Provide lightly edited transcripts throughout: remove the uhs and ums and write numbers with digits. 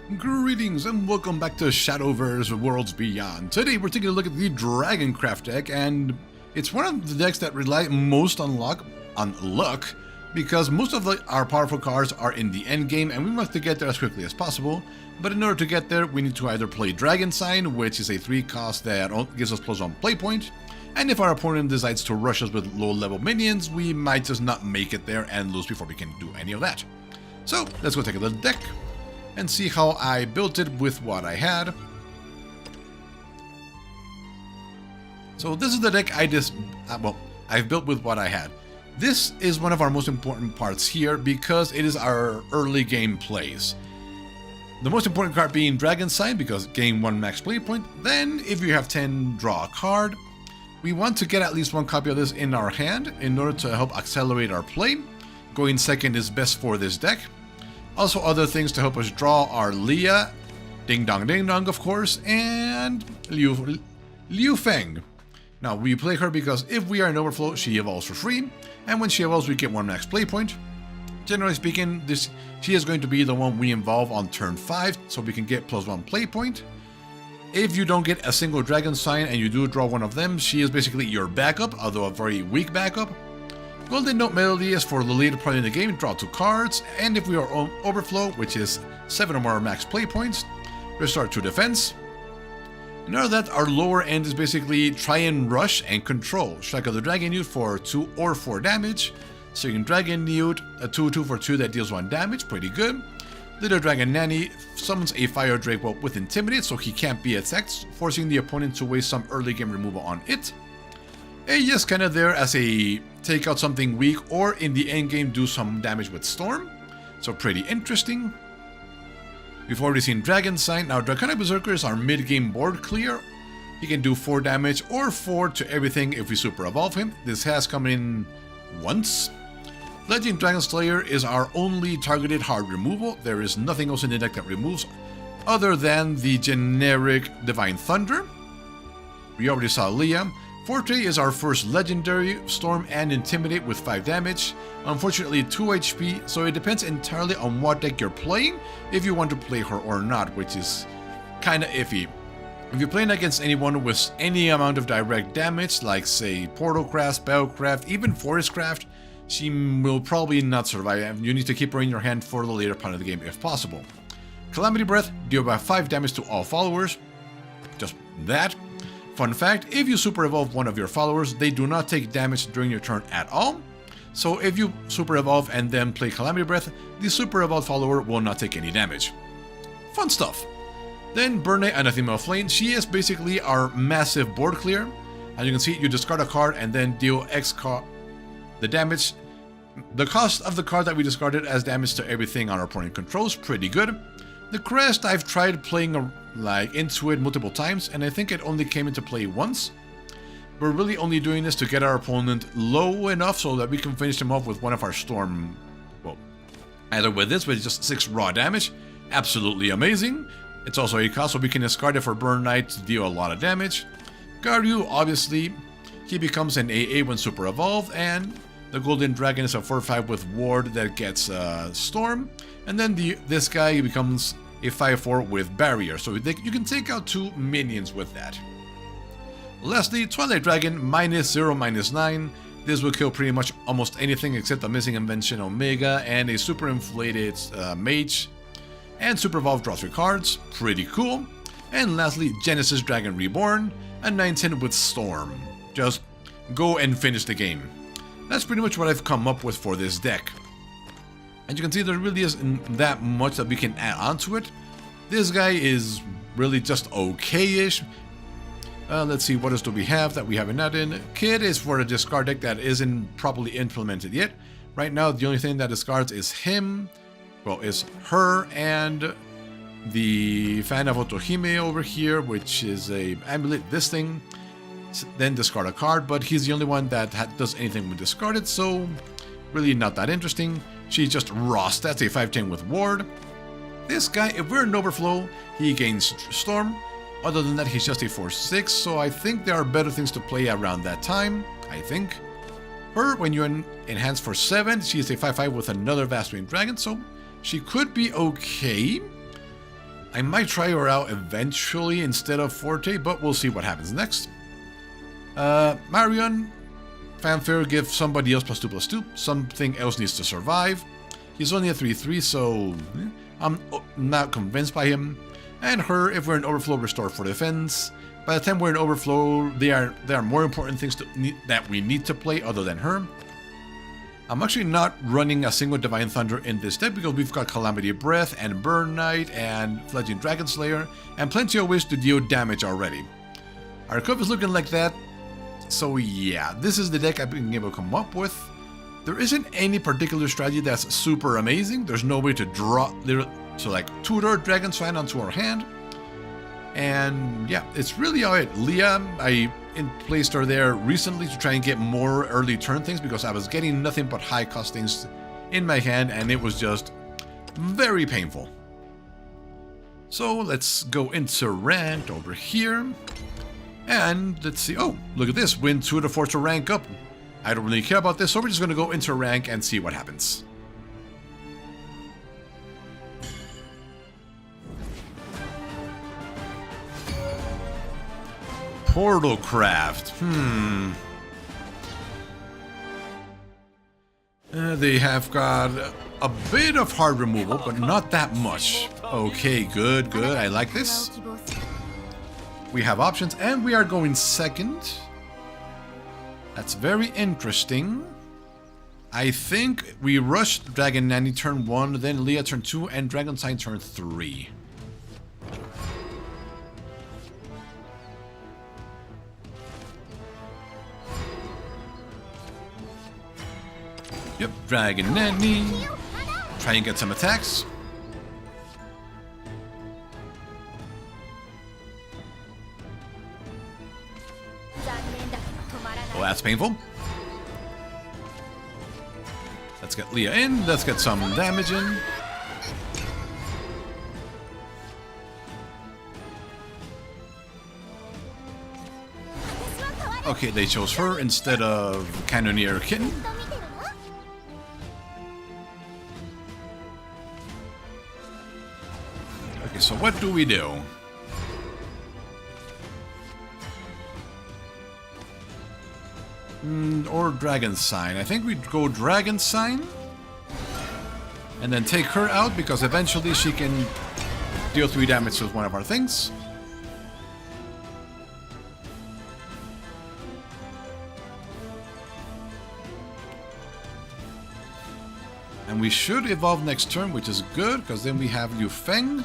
Greetings and welcome back to Shadowverse Worlds Beyond. Today we're taking a look at the Dragoncraft deck, and it's one of the decks that rely most on luck, because most of our powerful cards are in the end game and we must to get there as quickly as possible. But in order to get there, we need to either play Dragon Sign, which is a 3 cost that gives us +1 play point, and if our opponent decides to rush us with low level minions, we might just not make it there and lose before we can do any of that. So let's go take a look at the deck and see how I built it with what I had. So this is the deck I've built with what I had. This is one of our most important parts here because it is our early game plays. The most important card being Dragon Sign because gain 1 max play point. Then if you have 10, draw a card. We want to get at least 1 copy of this in our hand in order to help accelerate our play. Going second is best for this deck. Also, other things to help us draw are Leah, Ding Dong, of course, and Liu Feng. Now, we play her because if we are in overflow, she evolves for free, and when she evolves, we get 1 max play point. Generally speaking, she is going to be the one we involve on turn 5, so we can get +1 play point. If you don't get a single Dragon Sign and you do draw one of them, she is basically your backup, although a very weak backup. Golden Note Melody is for the later part in the game, draw 2 cards, and if we are on overflow, which is 7 or more max play points, restart 2 defense. Now that our lower end is basically try and rush and control. Strike of the Dragon Newt for 2 or 4 damage. Second Dragon Newt, a 2/2 for 2 that deals 1 damage, pretty good. Little Dragon Nanny summons a Fire Drake with Intimidate so he can't be attacked, forcing the opponent to waste some early game removal on it. Just kind of there as a take out something weak or in the end game do some damage with Storm. So pretty interesting. We've already seen Dragon Sign. Now Draconic Berserker is our mid-game board clear. He can do 4 damage or 4 to everything if we super evolve him. This has come in once. Legend Dragon Slayer is our only targeted hard removal. There is nothing else in the deck that removes other than the generic Divine Thunder. We already saw Leah. Forte is our first legendary, Storm and Intimidate with 5 damage. Unfortunately 2 HP, so it depends entirely on what deck you're playing if you want to play her or not, which is kinda iffy. If you're playing against anyone with any amount of direct damage, like say Portalcraft, Spellcraft, even Forestcraft, she will probably not survive. You need to keep her in your hand for the later part of the game if possible. Calamity Breath, deal about 5 damage to all followers. Just that. Fun fact, if you super evolve one of your followers, they do not take damage during your turn at all. So if you super evolve and then play Calamity Breath, the super evolved follower will not take any damage. Fun stuff. Then Burne, Anathema of Flame, she is basically our massive board clear. As you can see, you discard a card and then deal the damage. The cost of the card that we discarded as damage to everything our opponent controls, pretty good. The Crest, I've tried playing into it multiple times, and I think it only came into play once. We're really only doing this to get our opponent low enough so that we can finish him off with one of our Storm, either with this, with just 6 raw damage. Absolutely amazing. It's also a cost, so we can discard it for Burn Knight to deal a lot of damage. Garyu, obviously, he becomes an AA when super evolved, and the Golden Dragon is a 4/5 with Ward that gets Storm. And then this guy becomes a 5/4 with Barrier, so you can take out 2 minions with that. Lastly, Twilight Dragon, -0, -9. This will kill pretty much almost anything except the missing invention Omega and a super inflated Mage. And Super Evolve, draw 3 cards, pretty cool. And lastly, Genesis Dragon Reborn, a 9/10 with Storm. Just go and finish the game. That's pretty much what I've come up with for this deck. As you can see, there really isn't that much that we can add onto it. This guy is really just okay-ish. Let's see, what else do we have that we haven't added? Kid is for a discard deck that isn't properly implemented yet. Right now, the only thing that discards is is her and the Fan of Otohime over here, which is a amulet, this thing. Then discard a card, but he's the only one that does anything with discarded, so really not that interesting. She's just raw stats, a 5/10 with Ward. This guy, if we're in overflow, he gains Storm. Other than that, he's just a 4/6, so I think there are better things to play around that time, I think. Her, when you enhance for 7, she's a 5/5 with another Vast Winged Dragon, so she could be okay. I might try her out eventually instead of Forte, but we'll see what happens next. Marion, Fanfare, give somebody else +2/+2. Something else needs to survive. He's only a 3/3, so I'm not convinced by him. And her, if we're in overflow, restore for defense. By the time we're in overflow, there are more important things that we need to play other than her. I'm actually not running a single Divine Thunder in this deck because we've got Calamity Breath and Burn Knight and Fledgling Dragon Slayer and plenty of ways to deal damage already. Our cup is looking like that, so yeah, this is the deck I've been able to come up with. There isn't any particular strategy that's super amazing. There's no way to draw, so like tutor Dragon Sign onto our hand. And yeah, it's really alright. Leah, I placed her there recently to try and get more early turn things because I was getting nothing but high cost things in my hand and it was just very painful. So let's go into Rant over here. And let's see. Oh, look at this. Win 2 to 4 to rank up. I don't really care about this, so we're just going to go into rank and see what happens. Dragoncraft. They have got a bit of hard removal, but not that much. Okay, good, good. I like this. We have options, and we are going second. That's very interesting. I think we rushed Dragon Nanny turn 1, then Leah turn 2, and Dragon Sign turn 3. Yep, Dragon Nanny. Try and get some attacks. Oh, that's painful. Let's get Leah in. Let's get some damage in. Okay, they chose her instead of Cannoneer Kitten. Okay, so what do we do? Or Dragon Sign. I think we'd go Dragon Sign. And then take her out because eventually she can deal 3 damage with one of our things. And we should evolve next turn, which is good, because then we have Liu Feng.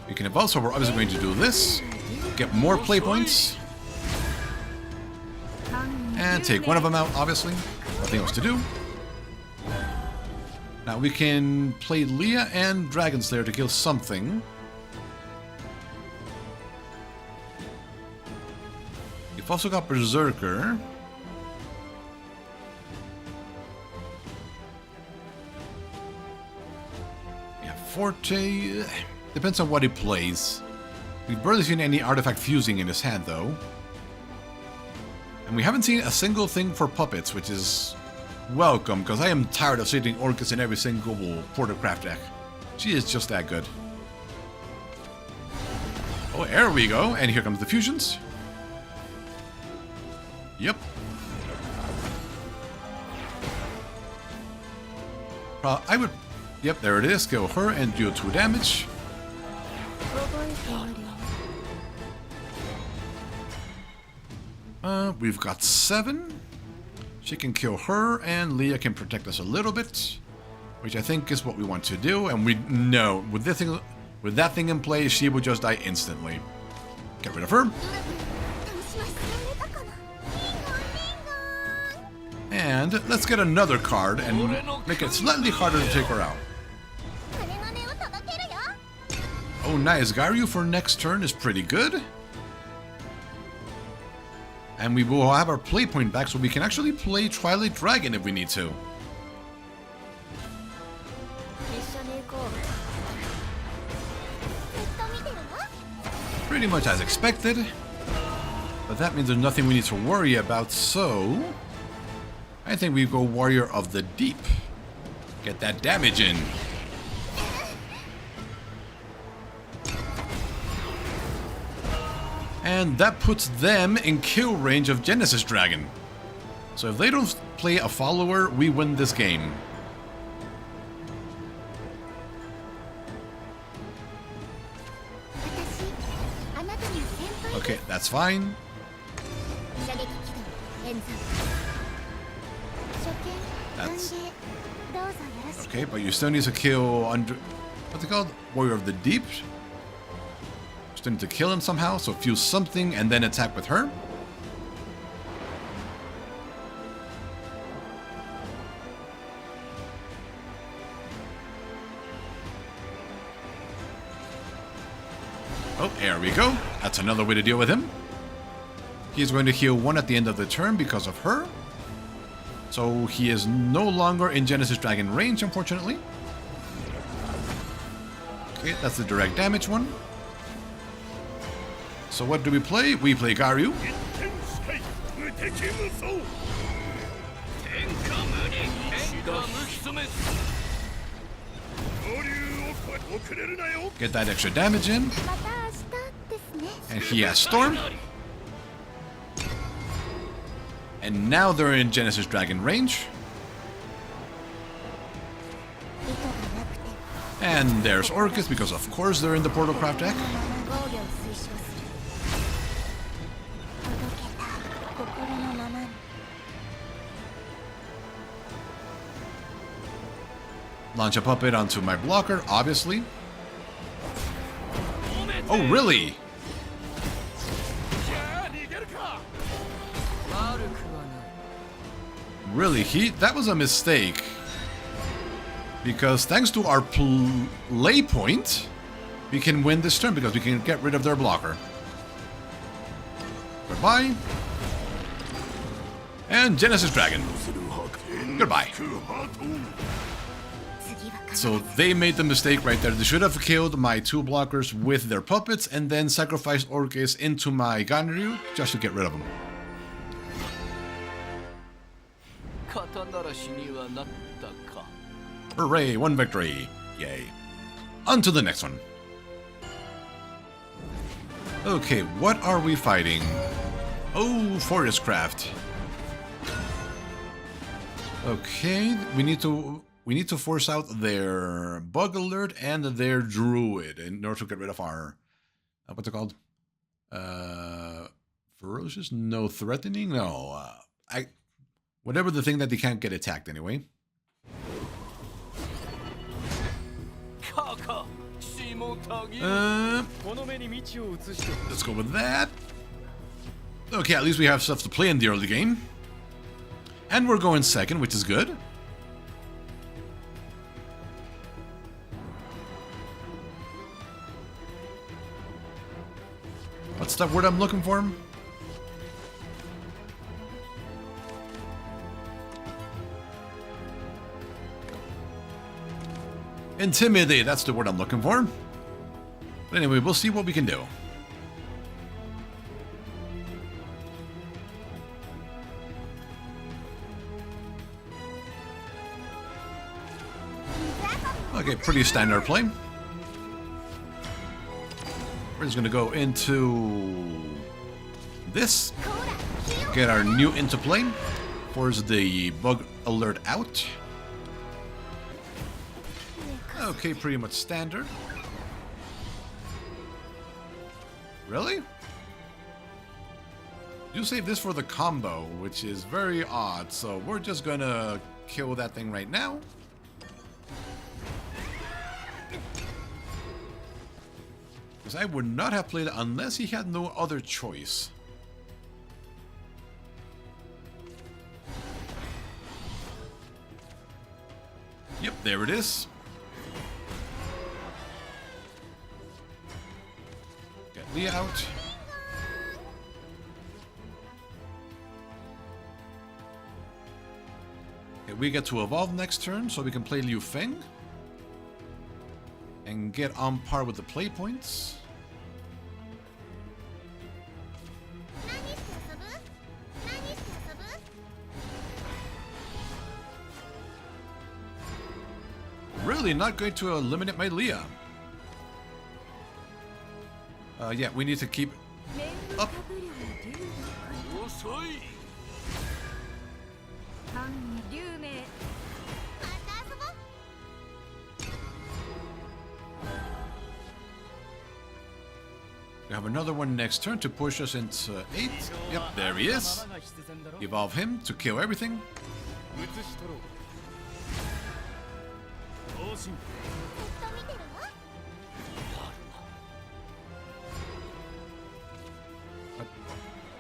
We can evolve, so we're obviously going to do this. Get more play points. And take one of them out, obviously. Nothing else to do. Now we can play Leah and Dragon Slayer to kill something. We've also got Berserker. Yeah, Forte. Depends on what he plays. We've barely seen any artifact fusing in his hand, though. And we haven't seen a single thing for puppets, which is welcome, because I am tired of seeing Orcus in every single Dragoncraft deck. She is just that good. Oh, there we go. And here comes the fusions. Yep. I would... Yep, there it is. Kill her and deal 2 damage. We've got 7. She can kill her, and Leah can protect us a little bit, which I think is what we want to do. And we know with this thing, with that thing in play, she will just die instantly. Get rid of her. And let's get another card and make it slightly harder to take her out. Oh, nice. Garyu for next turn is pretty good. And we will have our play point back, so we can actually play Twilight Dragon if we need to. Pretty much as expected. But that means there's nothing we need to worry about, so... I think we go Warrior of the Deep. Get that damage in. And that puts them in kill range of Genesis Dragon. So if they don't play a follower, we win this game. Okay, that's fine. That's... Okay, but you still need to kill under... What's it called? Warrior of the Deep? Still need to kill him somehow, so fuse something and then attack with her. Oh, there we go. That's another way to deal with him. He's going to heal 1 at the end of the turn because of her. So he is no longer in Genesis Dragon range, unfortunately. Okay, that's the direct damage one. So what do we play? We play Garyu. Get that extra damage in. And he has Storm. And now they're in Genesis Dragon range. And there's Orcus, because of course they're in the Dragoncraft deck. Launch a puppet onto my blocker, obviously. Oh, really? Really? That was a mistake. Because thanks to our play point, we can win this turn because we can get rid of their blocker. Goodbye. And Genesis Dragon. Goodbye. So they made the mistake right there. They should have killed my 2 blockers with their puppets and then sacrificed Orcus into my Ganryu just to get rid of them. Hooray, 1 victory. Yay. On to the next one. Okay, what are we fighting? Oh, Forestcraft. Okay, we need to force out their Bug Alert and their Druid in order to get rid of our... what's it called? Ferocious? No. Threatening? No. Whatever the thing that they can't get attacked anyway. Let's go with that. Okay, at least we have stuff to play in the early game. And we're going second, which is good. What's that word I'm looking for? Intimidate, that's the word I'm looking for. But anyway, we'll see what we can do. Okay, pretty standard play. We're just gonna go into this. Get our new into play. Force the Bug Alert out. Okay, pretty much standard. Really? You save this for the combo, which is very odd, so we're just gonna kill that thing right now. Because I would not have played it unless he had no other choice. Yep, there it is. Get Lee out. Okay, we get to evolve next turn, so we can play Liu Feng. And get on par with the play points. really not going to eliminate my Leah. Yeah, we need to keep up. We have another one next turn to push us into 8. Yep, there he is. Evolve him to kill everything.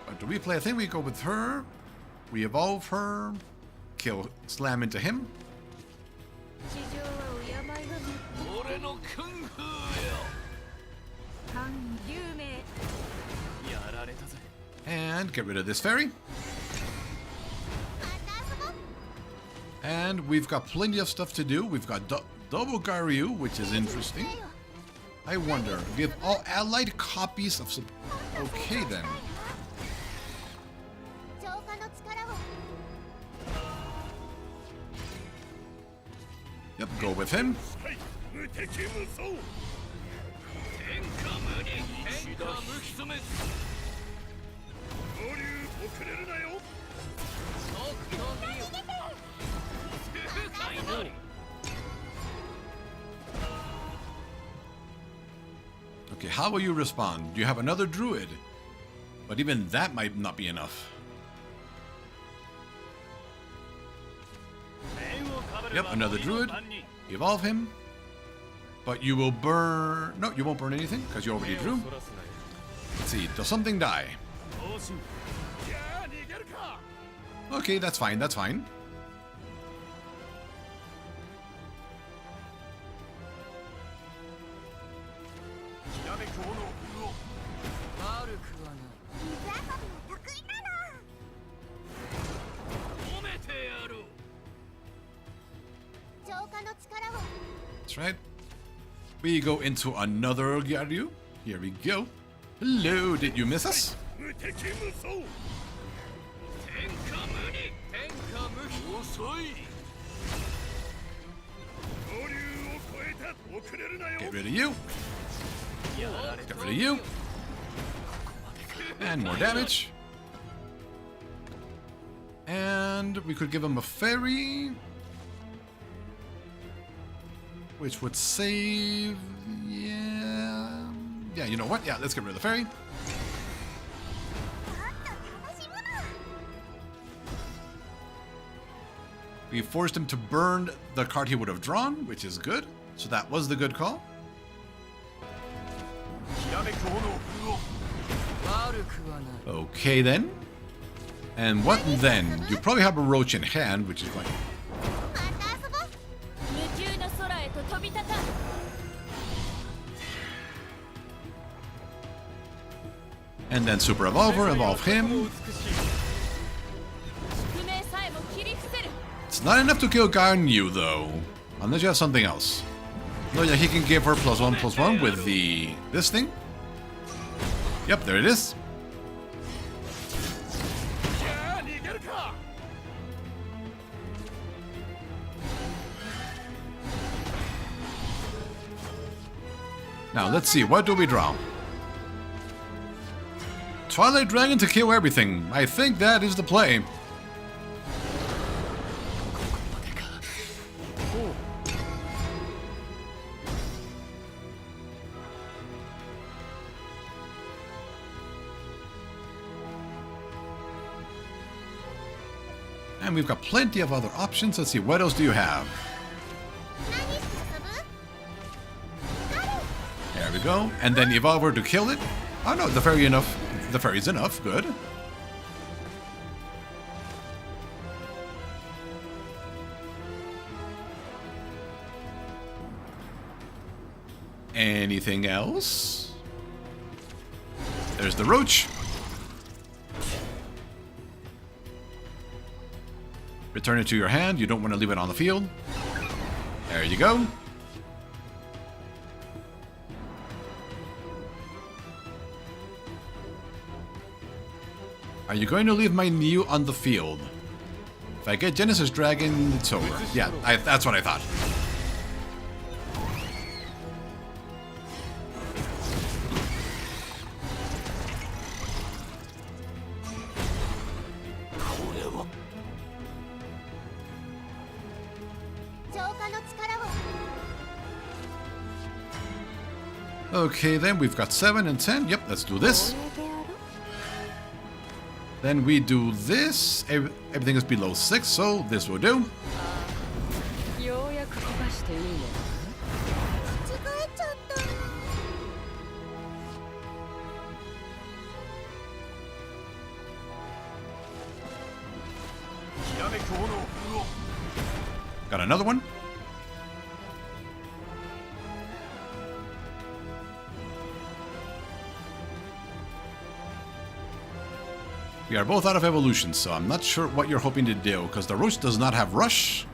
But do we play? I think we go with her. We evolve her. Kill, slam into him. And get rid of this fairy. And we've got plenty of stuff to do. We've got double Garyu, which is interesting. I wonder, give all allied copies of... Okay then. Yep, go with him. Okay, how will you respond? You have another druid, but even that might not be enough. Yep, another druid. Evolve him. But you will burn... No, you won't burn anything, because you already drew. Let's see, does something die? Okay, that's fine, that's fine. That's right. We go into another Garyu. Here we go. Hello, did you miss us? Get rid of you. Get rid of you. And more damage. And we could give him a fairy, which would save... Yeah... Yeah, you know what? Yeah, let's get rid of the fairy. We forced him to burn the card he would have drawn, which is good. So that was the good call. Okay then. And what then? You probably have a roach in hand, which is fine. And then Super Evolver, evolve him. It's not enough to kill Garyu though, unless you have something else. No, yeah, he can give her +1/+1 with the this thing. Yep, there it is. Now let's see, what do we draw? Twilight Dragon to kill everything. I think that is the play. And we've got plenty of other options. Let's see, what else do you have? There we go. And then Evolver to kill it. Oh no, the fairy enough. The fairy's enough, good. Anything else? There's the roach. Return it to your hand. You don't want to leave it on the field. There you go. Are you going to leave my Niu on the field? If I get Genesis Dragon, it's over. Yeah, that's what I thought. Okay, then we've got 7 and 10. Yep, let's do this. Then we do this. Everything is below 6, so this will do. Got another one. We are both out of evolution, so I'm not sure what you're hoping to do, because the Roach does not have Rush.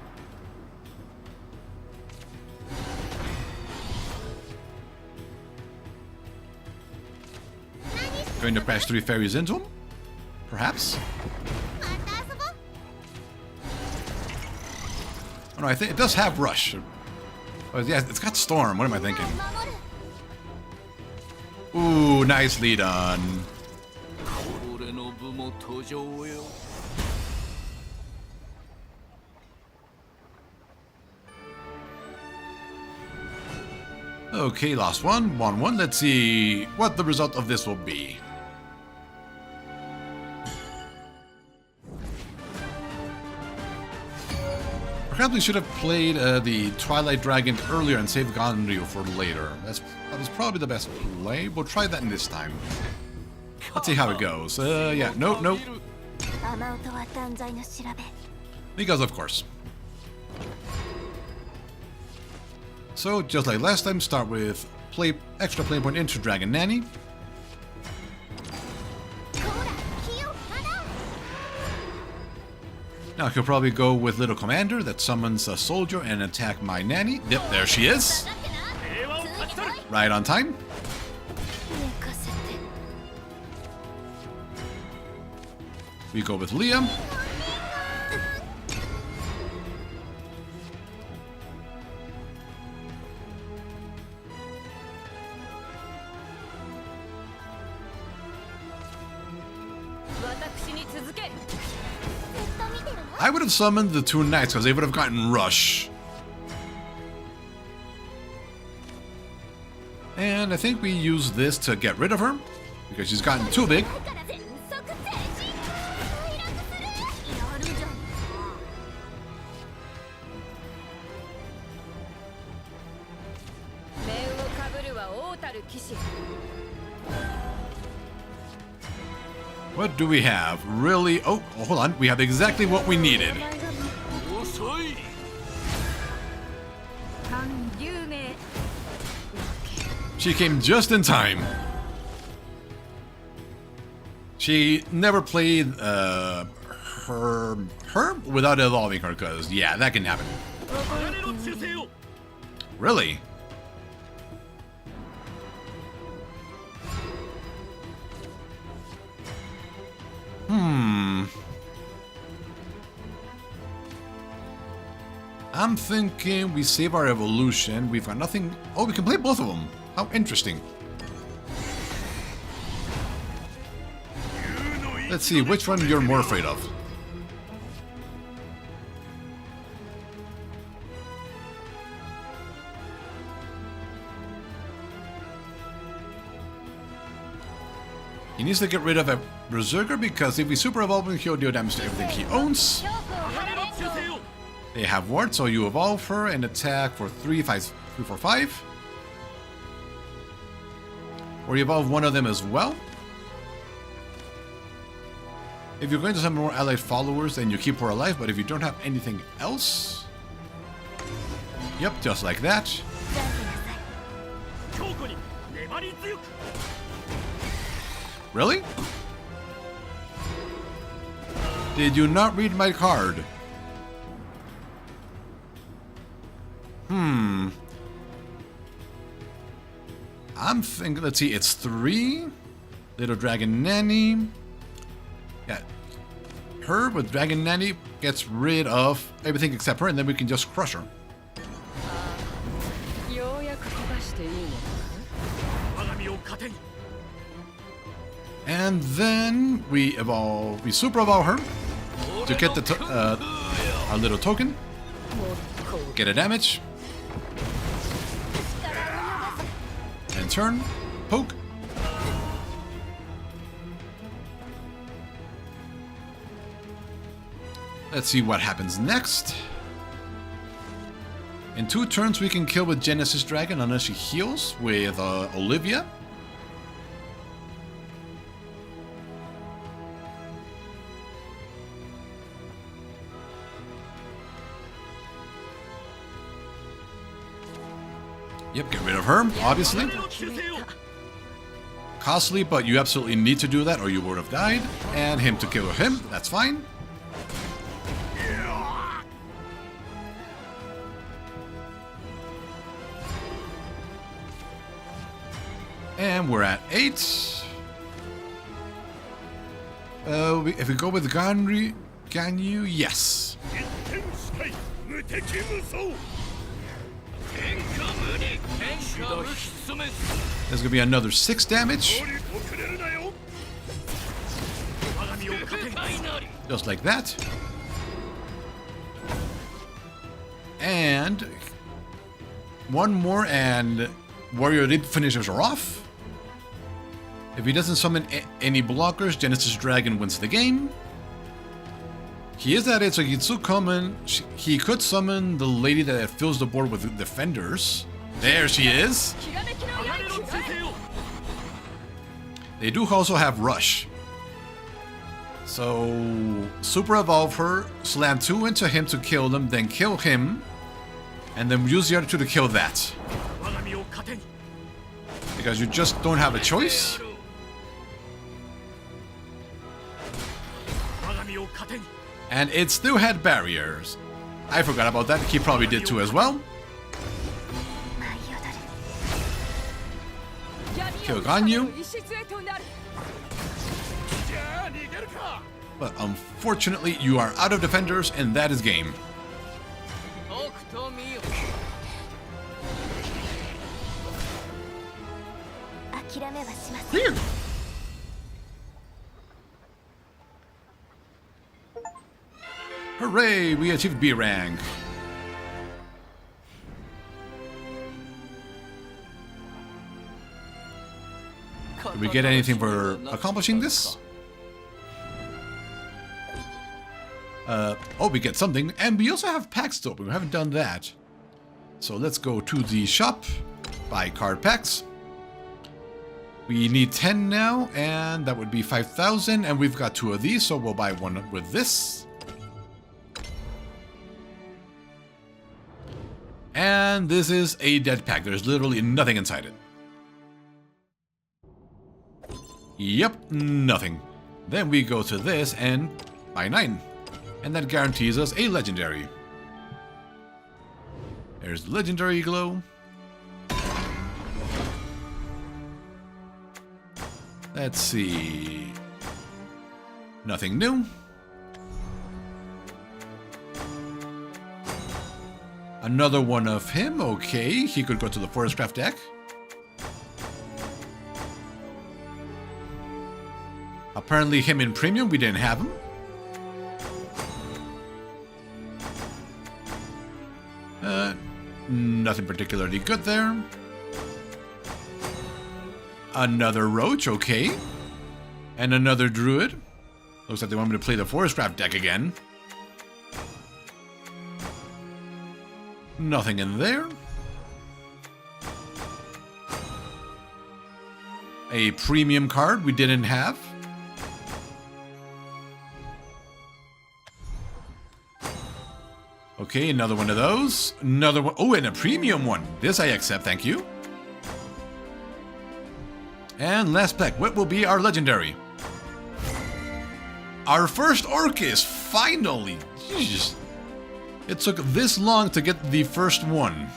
Going to crash 3 fairies into him? Perhaps? Oh no, I think it does have Rush. Oh, yeah, it's got Storm. What am I thinking? Ooh, nicely done. Okay, last one. 1-1. Let's see what the result of this will be. Perhaps we should have played the Twilight Dragon earlier and saved Ganryu for later. That was probably the best play. We'll try that in this time. Let's see how it goes. Yeah, nope. Because of course. So, just like last time, start with extra play point into Dragon Nanny. Now I could probably go with Little Commander that summons a soldier and attack my Nanny. Yep, there she is. Right on time. We go with Liam. I would have summoned the 2 knights because they would have gotten Rush. And I think we use this to get rid of her because she's gotten too big. What do we have? Really? Oh, hold on. We have exactly what we needed. She came just in time. She never played her without evolving her, because, yeah, that can happen. Really? I'm thinking we save our evolution. We've got nothing. Oh, we can play both of them. How interesting. Let's see which one you're more afraid of. He needs to get rid of a Berserker because if we super evolve him, he'll deal damage to everything he owns. They have Ward, so you evolve her and attack for 3, 4, 5. Or you evolve one of them as well. If you're going to summon more allied followers, then you keep her alive, but if you don't have anything else... Yep, just like that. Really? Did you not read my card? I'm thinking, let's see, it's 3. Little Dragon Nanny. Yeah. Her with Dragon Nanny gets rid of everything except her, and then we can just crush her. And then we super evolve her to get the our little token. Get a damage. And turn. Poke. Let's see what happens next. In 2 turns, we can kill with Genesis Dragon unless she heals with Olivia. Yep, get rid of her, obviously. Costly, but you absolutely need to do that or you would have died. And him to kill him, that's fine. And we're at 8. If we go with Ganyu, yes. There's gonna be another 6 damage. Just like that. And one more and Warrior Elite finishes her off. If he doesn't summon any blockers, Genesis Dragon wins the game. He is at it, so he could summon the lady that fills the board with defenders. There she is. They do also have Rush. So, Super Evolve her, slam 2 into him to kill them, then kill him, and then use the other 2 to kill that. Because you just don't have a choice. And it still had barriers. I forgot about that. He probably did too as well. Kill Ganyu. But unfortunately, you are out of defenders, and that is game. Here. Hooray! We achieved B rank. Did we get anything for accomplishing this? Oh, we get something. And we also have packs to open. We haven't done that. So let's go to the shop. Buy card packs. We need 10 now, and that would be 5,000. And we've got 2 of these, so we'll buy one with this. And this is a dead pack. There's literally nothing inside it. Yep, nothing. Then we go to this and buy 9. And that guarantees us a legendary. There's the legendary glow. Let's see. Nothing new. Another one of him. Okay, he could go to the Forestcraft deck. Apparently him in premium, we didn't have him. Nothing particularly good there. Another Roach, okay. And another Druid. Looks like they want me to play the Forestcraft deck again. Nothing in there. A premium card we didn't have. Okay, another one of those. Another one. Oh, and a premium one. This I accept, thank you. And last pack, what will be our legendary? Our first Orcus, finally. Jeez. It took this long to get the first one.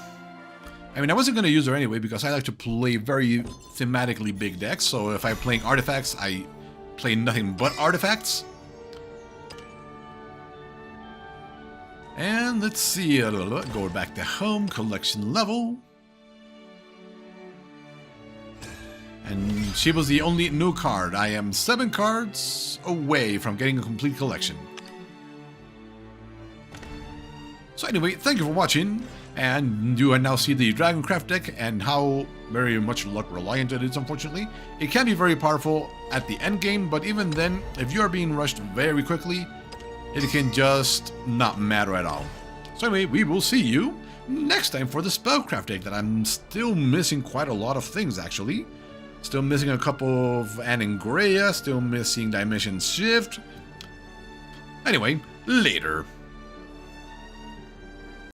I mean, I wasn't going to use her anyway because I like to play very thematically big decks. So if I'm playing artifacts, I play nothing but artifacts. And let's see, go back to home, collection level. And she was the only new card. I am 7 cards away from getting a complete collection. So anyway, thank you for watching. And you now see the Dragoncraft deck and how very much luck reliant it is, unfortunately. It can be very powerful at the end game, but even then, if you are being rushed very quickly, it can just not matter at all. So anyway, we will see you next time for the Spellcraft deck that I'm still missing quite a lot of things, actually. Still missing a couple of Anangrea, still missing Dimension Shift. Anyway, later.